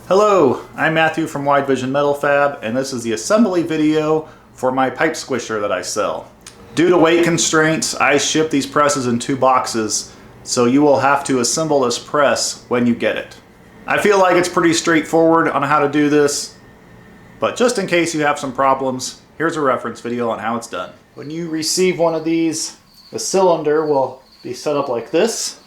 Hello, I'm Matthew from widevisionmetalfab, and this is the assembly video for my pipe squisher that I sell. Due to weight constraints, I ship these presses in 2 boxes, so you will have to assemble this press when you get it. I feel like it's pretty straightforward on how to do this, but just in case you have some problems, here's a reference video on how it's done. When you receive one of these, the cylinder will be set up like this.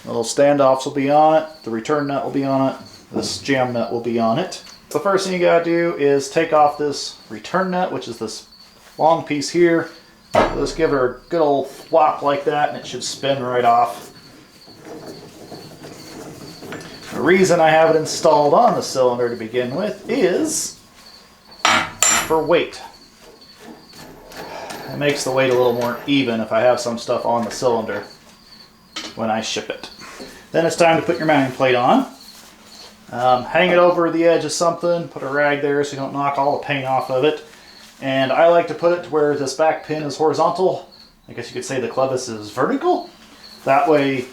Little standoffs will be on it, the return nut will be on it, this jam nut will be on it. The first thing you gotta do is take off this return nut, which is this long piece here. Just give her a good old flop like that and it should spin right off. The reason I have it installed on the cylinder to begin with is for weight. It makes the weight a little more even if I have some stuff on the cylinder when I ship it. Then it's time to put your mounting plate on. Hang it over the edge of something, put a rag there so you don't knock all the paint off of it. And I like to put it to where this back pin is horizontal. I guess you could say the clevis is vertical. That way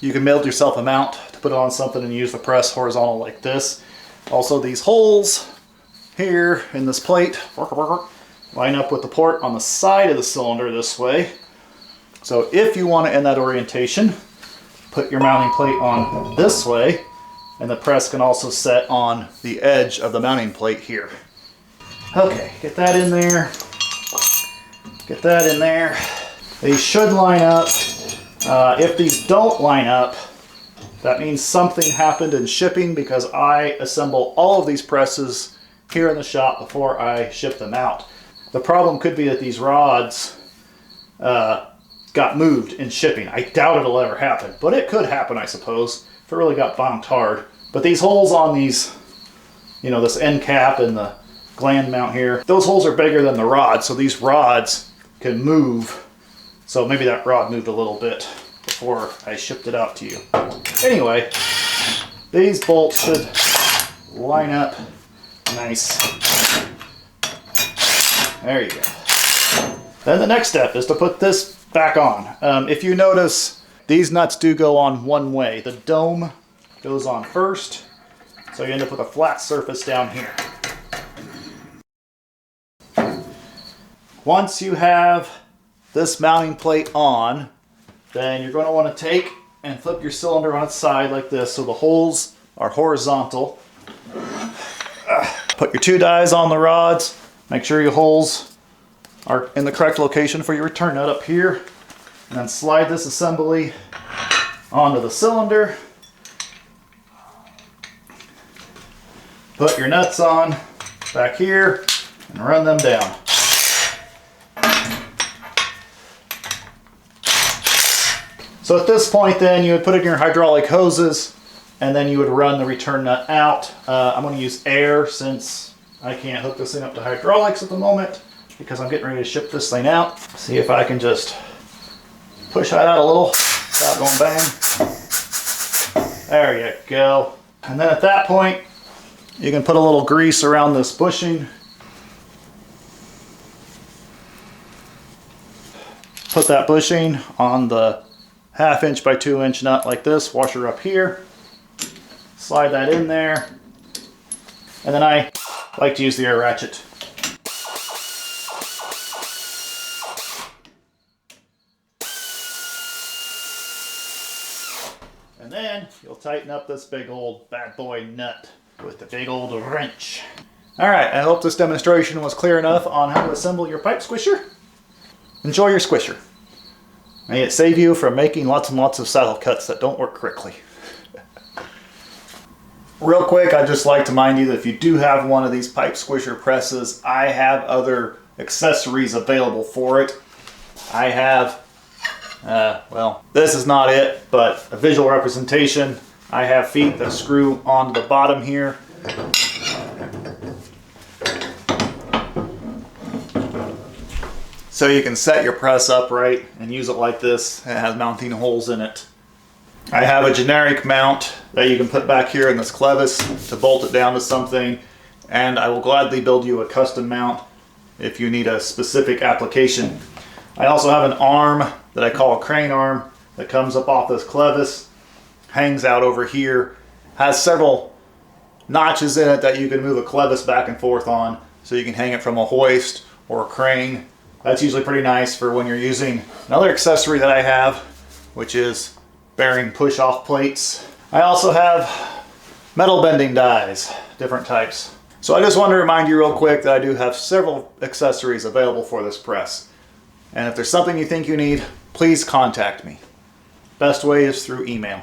you can build yourself a mount to put it on something and use the press horizontal like this. Also, these holes here in this plate line up with the port on the side of the cylinder this way. So if you want it in that orientation, put your mounting plate on this way, and the press can also set on the edge of the mounting plate here. Okay, get that in there. Get that in there. These should line up. If these don't line up, that means something happened in shipping because I assemble all of these presses here in the shop before I ship them out. The problem could be that these rods got moved in shipping. I doubt it'll ever happen, but it could happen, I suppose, if it really got bonked hard. But these holes on these, you know, this end cap and the gland mount here, those holes are bigger than the rod, so these rods can move. So maybe that rod moved a little bit before I shipped it out to you. Anyway, these bolts should line up nice. There you go. Then the next step is to put this back on. If you notice, these nuts do go on one way. The dome goes on first, so you end up with a flat surface down here. Once you have this mounting plate on, then you're going to want to take and flip your cylinder on its side like this so the holes are horizontal. Put your 2 dies on the rods. Make sure your holes are in the correct location for your return nut up here. And then slide this assembly onto the cylinder. Put your nuts on back here and run them down. So at this point then you would put in your hydraulic hoses and then you would run the return nut out. I'm going to use air since I can't hook this thing up to hydraulics at the moment because I'm getting ready to ship this thing out. See if I can just push that out a little without going bang. There you go. And then at that point, you can put a little grease around this bushing. Put that bushing on the 1/2 inch by 2 inch nut like this, washer up here. Slide that in there. And then I like to use the air ratchet. And then you'll tighten up this big old bad boy nut with the big old wrench. Alright, I hope this demonstration was clear enough on how to assemble your pipe squisher. Enjoy your squisher. May it save you from making lots and lots of saddle cuts that don't work correctly. Real quick, I'd just like to remind you that if you do have one of these pipe squisher presses, I have other accessories available for it. I have well, this is not it, but a visual representation. I have feet that screw onto the bottom here. So you can set your press upright and use it like this. It has mounting holes in it. I have a generic mount that you can put back here in this clevis to bolt it down to something, and I will gladly build you a custom mount if you need a specific application. I also have an arm that I call a crane arm that comes up off this clevis, hangs out over here, has several notches in it that you can move a clevis back and forth on, so you can hang it from a hoist or a crane. That's usually pretty nice for when you're using another accessory that I have, which is bearing push-off plates. I also have metal bending dies, different types. So I just wanted to remind you real quick that I do have several accessories available for this press. And if there's something you think you need, please contact me. Best way is through email.